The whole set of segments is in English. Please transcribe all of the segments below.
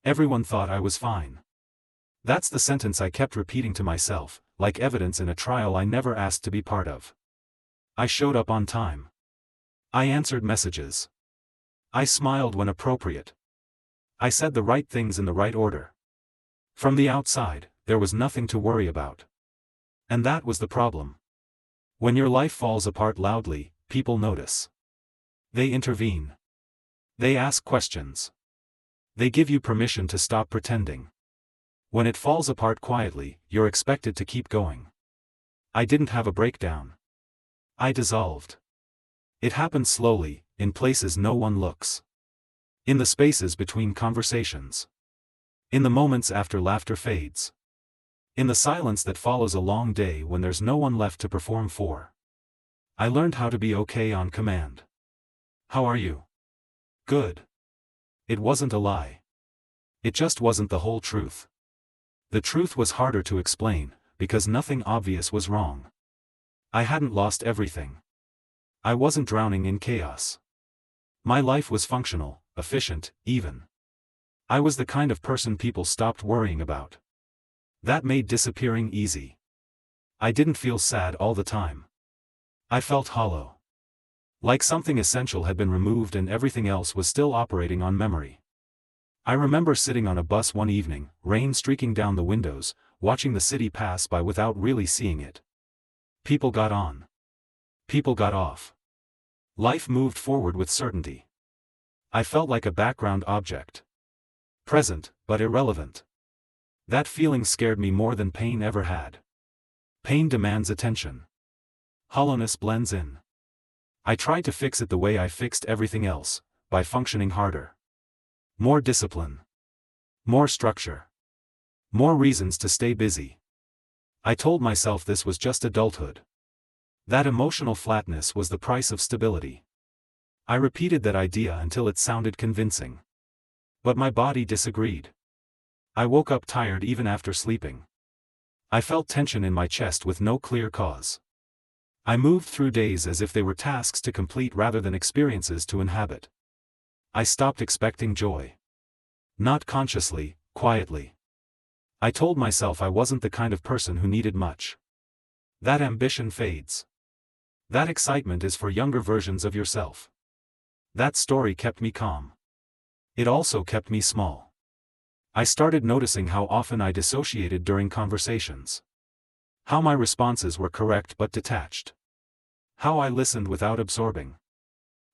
Everyone thought I was fine. That's the sentence I kept repeating to myself, like evidence in a trial I never asked to be part of. I showed up on time. I answered messages. I smiled when appropriate. I said the right things in the right order. From the outside, there was nothing to worry about. And that was the problem. When your life falls apart loudly, people notice. They intervene. They ask questions. They give you permission to stop pretending. When it falls apart quietly, you're expected to keep going. I didn't have a breakdown. I dissolved. It happened slowly, in places no one looks. In the spaces between conversations. In the moments after laughter fades. In the silence that follows a long day when there's no one left to perform for. I learned how to be okay on command. How are you? Good. It wasn't a lie. It just wasn't the whole truth. The truth was harder to explain, because nothing obvious was wrong. I hadn't lost everything. I wasn't drowning in chaos. My life was functional, efficient, even. I was the kind of person people stopped worrying about. That made disappearing easy. I didn't feel sad all the time. I felt hollow. Like something essential had been removed and everything else was still operating on memory. I remember sitting on a bus one evening, rain streaking down the windows, watching the city pass by without really seeing it. People got on. People got off. Life moved forward with certainty. I felt like a background object. Present, but irrelevant. That feeling scared me more than pain ever had. Pain demands attention. Hollowness blends in. I tried to fix it the way I fixed everything else, by functioning harder. More discipline. More structure. More reasons to stay busy. I told myself this was just adulthood. That emotional flatness was the price of stability. I repeated that idea until it sounded convincing. But my body disagreed. I woke up tired even after sleeping. I felt tension in my chest with no clear cause. I moved through days as if they were tasks to complete rather than experiences to inhabit. I stopped expecting joy. Not consciously, quietly. I told myself I wasn't the kind of person who needed much. That ambition fades. That excitement is for younger versions of yourself. That story kept me calm. It also kept me small. I started noticing how often I dissociated during conversations. How my responses were correct but detached. How I listened without absorbing.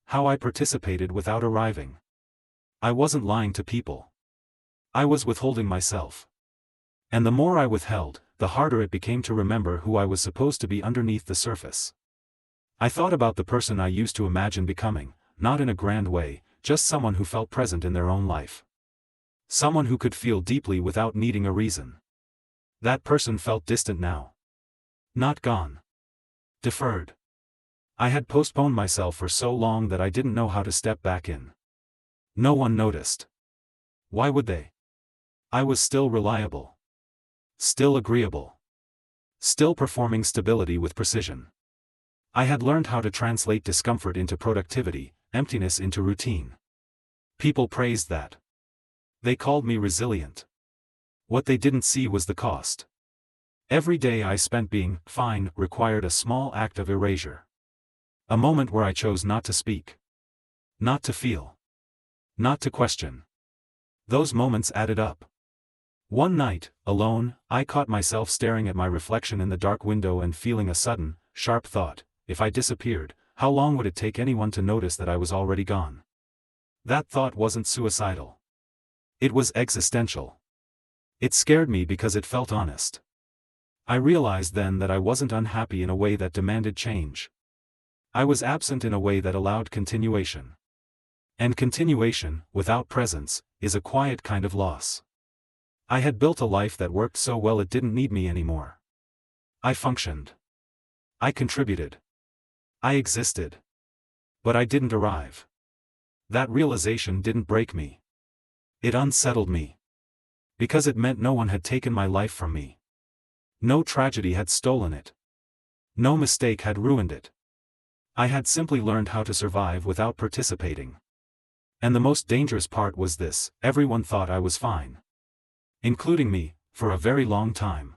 How I participated without arriving. I wasn't lying to people. I was withholding myself. And the more I withheld, the harder it became to remember who I was supposed to be underneath the surface. I thought about the person I used to imagine becoming, not in a grand way, just someone who felt present in their own life. Someone who could feel deeply without needing a reason. That person felt distant now. Not gone. Deferred. I had postponed myself for so long that I didn't know how to step back in. No one noticed. Why would they? I was still reliable. Still agreeable. Still performing stability with precision. I had learned how to translate discomfort into productivity, emptiness into routine. People praised that. They called me resilient. What they didn't see was the cost. Every day I spent being fine required a small act of erasure. A moment where I chose not to speak. Not to feel. Not to question. Those moments added up. One night, alone, I caught myself staring at my reflection in the dark window and feeling a sudden, sharp thought: if I disappeared, how long would it take anyone to notice that I was already gone? That thought wasn't suicidal. It was existential. It scared me because it felt honest. I realized then that I wasn't unhappy in a way that demanded change. I was absent in a way that allowed continuation. And continuation, without presence, is a quiet kind of loss. I had built a life that worked so well it didn't need me anymore. I functioned. I contributed. I existed. But I didn't arrive. That realization didn't break me. It unsettled me. Because it meant no one had taken my life from me. No tragedy had stolen it. No mistake had ruined it. I had simply learned how to survive without participating. And the most dangerous part was this: everyone thought I was fine. Including me, for a very long time.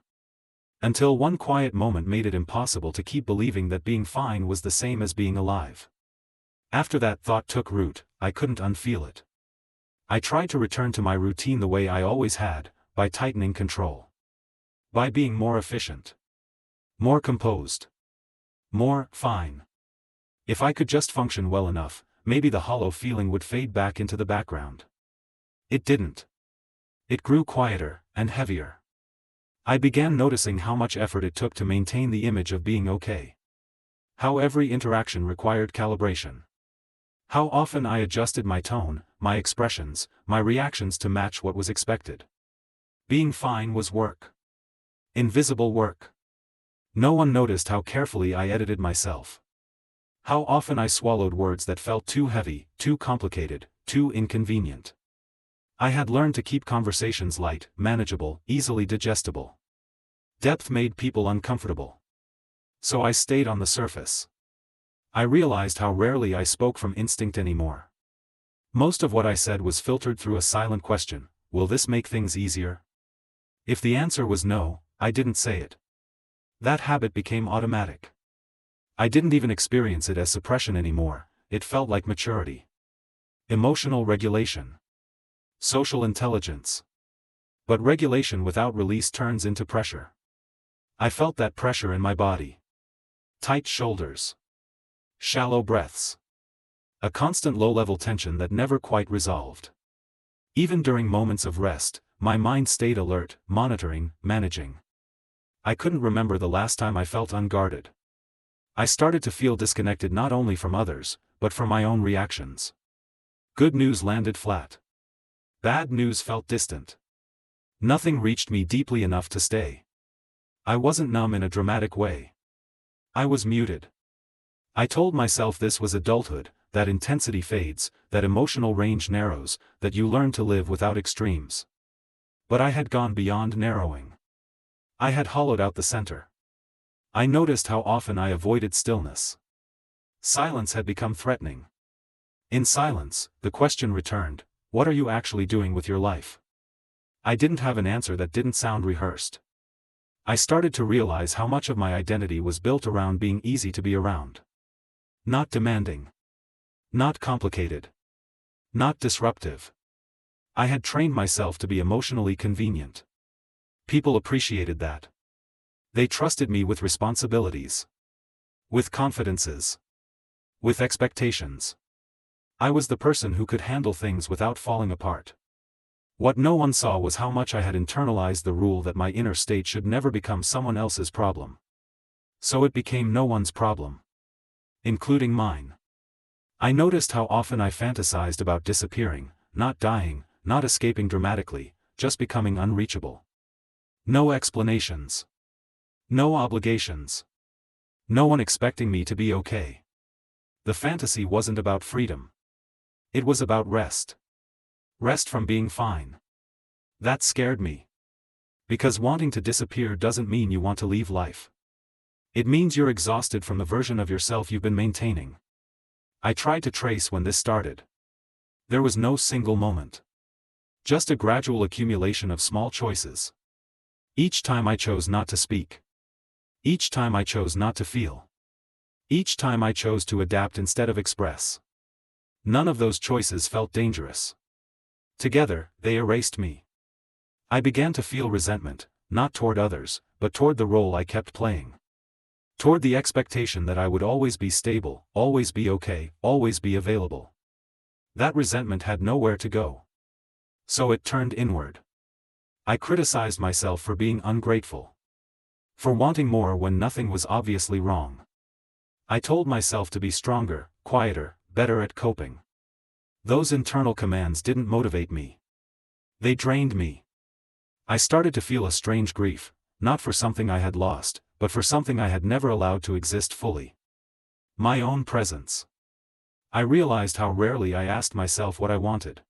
Until one quiet moment made it impossible to keep believing that being fine was the same as being alive. After that thought took root, I couldn't unfeel it. I tried to return to my routine the way I always had, by tightening control. By being more efficient. More composed. More fine. If I could just function well enough, maybe the hollow feeling would fade back into the background. It didn't. It grew quieter, and heavier. I began noticing how much effort it took to maintain the image of being okay. How every interaction required calibration. How often I adjusted my tone, my expressions, my reactions to match what was expected. Being fine was work. Invisible work. No one noticed how carefully I edited myself. How often I swallowed words that felt too heavy, too complicated, too inconvenient. I had learned to keep conversations light, manageable, easily digestible. Depth made people uncomfortable. So I stayed on the surface. I realized how rarely I spoke from instinct anymore. Most of what I said was filtered through a silent question: will this make things easier? If the answer was no, I didn't say it. That habit became automatic. I didn't even experience it as suppression anymore, it felt like maturity. Emotional regulation. Social intelligence. But regulation without release turns into pressure. I felt that pressure in my body. Tight shoulders. Shallow breaths. A constant low-level tension that never quite resolved. Even during moments of rest, my mind stayed alert, monitoring, managing. I couldn't remember the last time I felt unguarded. I started to feel disconnected not only from others, but from my own reactions. Good news landed flat. Bad news felt distant. Nothing reached me deeply enough to stay. I wasn't numb in a dramatic way. I was muted. I told myself this was adulthood, that intensity fades, that emotional range narrows, that you learn to live without extremes. But I had gone beyond narrowing. I had hollowed out the center. I noticed how often I avoided stillness. Silence had become threatening. In silence, the question returned: what are you actually doing with your life? I didn't have an answer that didn't sound rehearsed. I started to realize how much of my identity was built around being easy to be around. Not demanding. Not complicated. Not disruptive. I had trained myself to be emotionally convenient. People appreciated that. They trusted me with responsibilities. With confidences. With expectations. I was the person who could handle things without falling apart. What no one saw was how much I had internalized the rule that my inner state should never become someone else's problem. So it became no one's problem. Including mine. I noticed how often I fantasized about disappearing, not dying, not escaping dramatically, just becoming unreachable. No explanations. No obligations. No one expecting me to be okay. The fantasy wasn't about freedom. It was about rest. Rest from being fine. That scared me. Because wanting to disappear doesn't mean you want to leave life. It means you're exhausted from the version of yourself you've been maintaining. I tried to trace when this started. There was no single moment. Just a gradual accumulation of small choices. Each time I chose not to speak. Each time I chose not to feel. Each time I chose to adapt instead of express. None of those choices felt dangerous. Together, they erased me. I began to feel resentment, not toward others, but toward the role I kept playing. Toward the expectation that I would always be stable, always be okay, always be available. That resentment had nowhere to go. So it turned inward. I criticized myself for being ungrateful. For wanting more when nothing was obviously wrong. I told myself to be stronger, quieter, better at coping. Those internal commands didn't motivate me. They drained me. I started to feel a strange grief, not for something I had lost, but for something I had never allowed to exist fully. My own presence. I realized how rarely I asked myself what I wanted.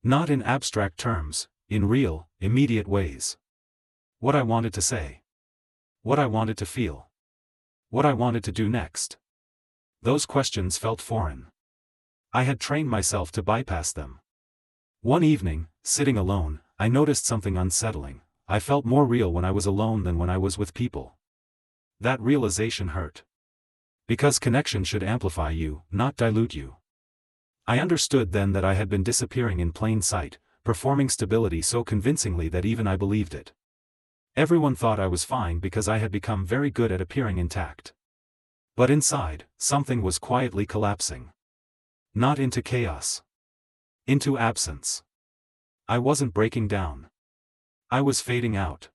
Not in abstract terms, in real, immediate ways. What I wanted to say. What I wanted to feel. What I wanted to do next. Those questions felt foreign. I had trained myself to bypass them. One evening, sitting alone, I noticed something unsettling. I felt more real when I was alone than when I was with people. That realization hurt. Because connection should amplify you, not dilute you. I understood then that I had been disappearing in plain sight, performing stability so convincingly that even I believed it. Everyone thought I was fine because I had become very good at appearing intact. But inside, something was quietly collapsing. Not into chaos. Into absence. I wasn't breaking down. I was fading out.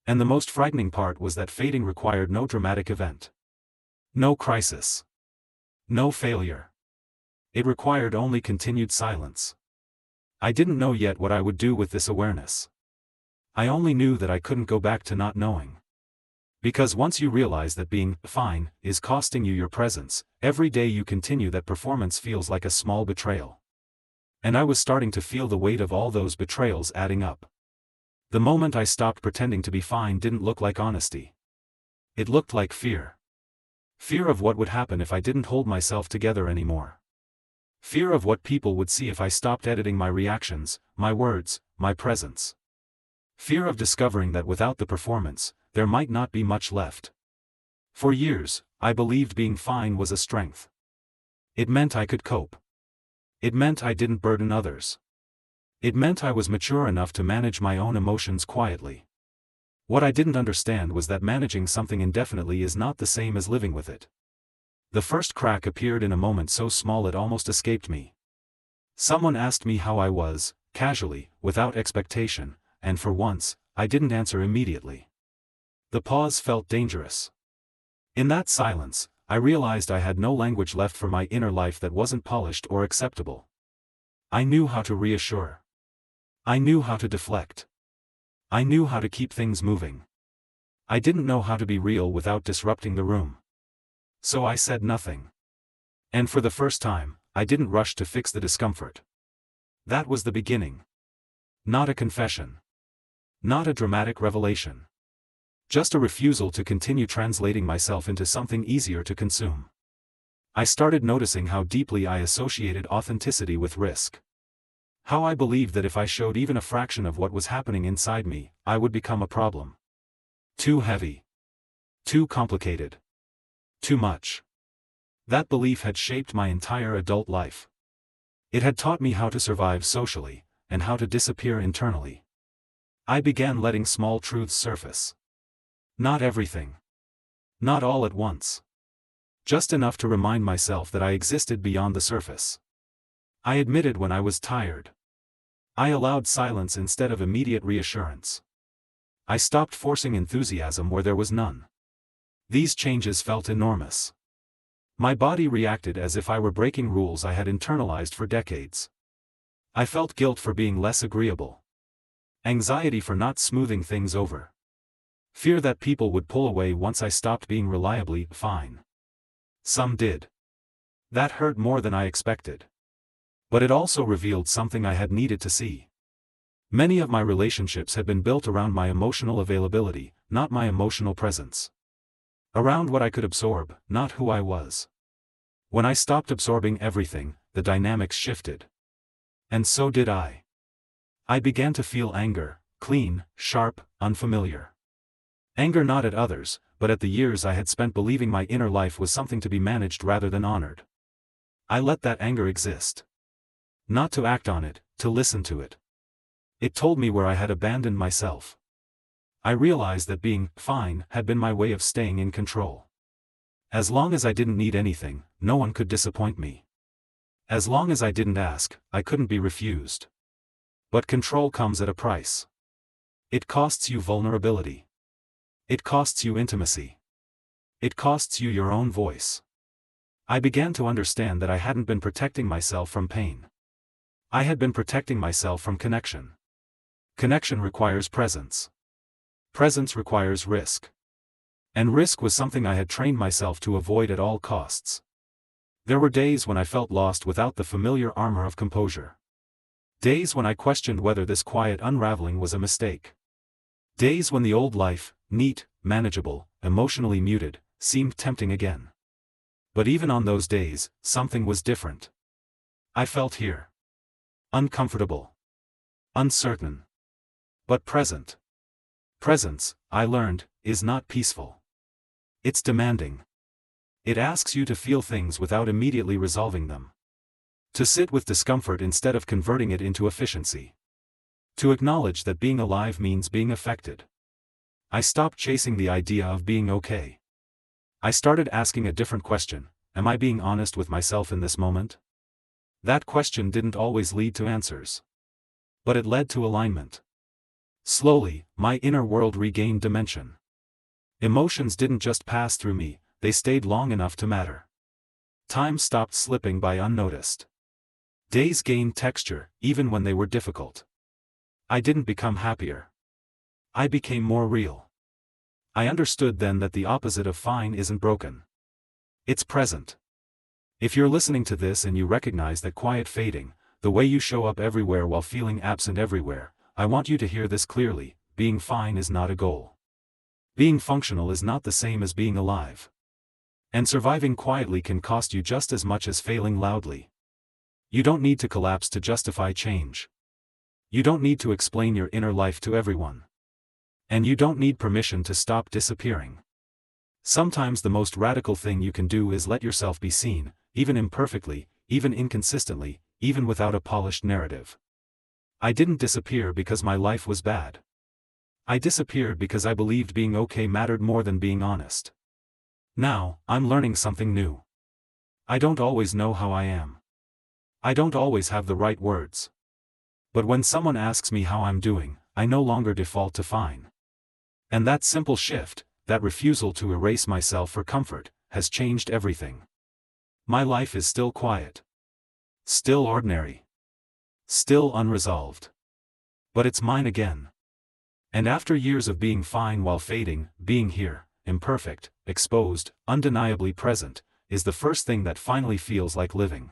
And the most frightening part was that fading required no dramatic event. No crisis. No failure. It required only continued silence. I didn't know yet what I would do with this awareness. I only knew that I couldn't go back to not knowing. Because once you realize that being fine is costing you your presence, every day you continue that performance feels like a small betrayal. And I was starting to feel the weight of all those betrayals adding up. The moment I stopped pretending to be fine didn't look like honesty. It looked like fear. Fear of what would happen if I didn't hold myself together anymore. Fear of what people would see if I stopped editing my reactions, my words, my presence. Fear of discovering that without the performance, there might not be much left. For years, I believed being fine was a strength. It meant I could cope. It meant I didn't burden others. It meant I was mature enough to manage my own emotions quietly. What I didn't understand was that managing something indefinitely is not the same as living with it. The first crack appeared in a moment so small it almost escaped me. Someone asked me how I was, casually, without expectation, and for once, I didn't answer immediately. The pause felt dangerous. In that silence, I realized I had no language left for my inner life that wasn't polished or acceptable. I knew how to reassure. I knew how to deflect. I knew how to keep things moving. I didn't know how to be real without disrupting the room. So I said nothing. And for the first time, I didn't rush to fix the discomfort. That was the beginning. Not a confession. Not a dramatic revelation. Just a refusal to continue translating myself into something easier to consume. I started noticing how deeply I associated authenticity with risk. How I believed that if I showed even a fraction of what was happening inside me, I would become a problem. Too heavy. Too complicated. Too much. That belief had shaped my entire adult life. It had taught me how to survive socially, and how to disappear internally. I began letting small truths surface. Not everything. Not all at once. Just enough to remind myself that I existed beyond the surface. I admitted when I was tired. I allowed silence instead of immediate reassurance. I stopped forcing enthusiasm where there was none. These changes felt enormous. My body reacted as if I were breaking rules I had internalized for decades. I felt guilt for being less agreeable. Anxiety for not smoothing things over. Fear that people would pull away once I stopped being reliably fine. Some did. That hurt more than I expected. But it also revealed something I had needed to see. Many of my relationships had been built around my emotional availability, not my emotional presence. Around what I could absorb, not who I was. When I stopped absorbing everything, the dynamics shifted. And so did I. I began to feel anger, clean, sharp, unfamiliar. Anger not at others, but at the years I had spent believing my inner life was something to be managed rather than honored. I let that anger exist. Not to act on it, to listen to it. It told me where I had abandoned myself. I realized that being fine had been my way of staying in control. As long as I didn't need anything, no one could disappoint me. As long as I didn't ask, I couldn't be refused. But control comes at a price. It costs you vulnerability. It costs you intimacy. It costs you your own voice. I began to understand that I hadn't been protecting myself from pain. I had been protecting myself from connection. Connection requires presence. Presence requires risk. And risk was something I had trained myself to avoid at all costs. There were days when I felt lost without the familiar armor of composure. Days when I questioned whether this quiet unraveling was a mistake. Days when the old life, neat, manageable, emotionally muted, seemed tempting again. But even on those days, something was different. I felt here. Uncomfortable. Uncertain. But present. Presence, I learned, is not peaceful. It's demanding. It asks you to feel things without immediately resolving them. To sit with discomfort instead of converting it into efficiency. To acknowledge that being alive means being affected. I stopped chasing the idea of being okay. I started asking a different question: am I being honest with myself in this moment? That question didn't always lead to answers. But it led to alignment. Slowly, my inner world regained dimension. Emotions didn't just pass through me, they stayed long enough to matter. Time stopped slipping by unnoticed. Days gained texture, even when they were difficult. I didn't become happier. I became more real. I understood then that the opposite of fine isn't broken. It's present. If you're listening to this and you recognize that quiet fading, the way you show up everywhere while feeling absent everywhere, I want you to hear this clearly: being fine is not a goal. Being functional is not the same as being alive. And surviving quietly can cost you just as much as failing loudly. You don't need to collapse to justify change. You don't need to explain your inner life to everyone. And you don't need permission to stop disappearing. Sometimes the most radical thing you can do is let yourself be seen, even imperfectly, even inconsistently, even without a polished narrative. I didn't disappear because my life was bad. I disappeared because I believed being okay mattered more than being honest. Now, I'm learning something new. I don't always know how I am. I don't always have the right words. But when someone asks me how I'm doing, I no longer default to fine. And that simple shift, that refusal to erase myself for comfort, has changed everything. My life is still quiet. Still ordinary. Still unresolved. But it's mine again. And after years of being fine while fading, being here, imperfect, exposed, undeniably present, is the first thing that finally feels like living.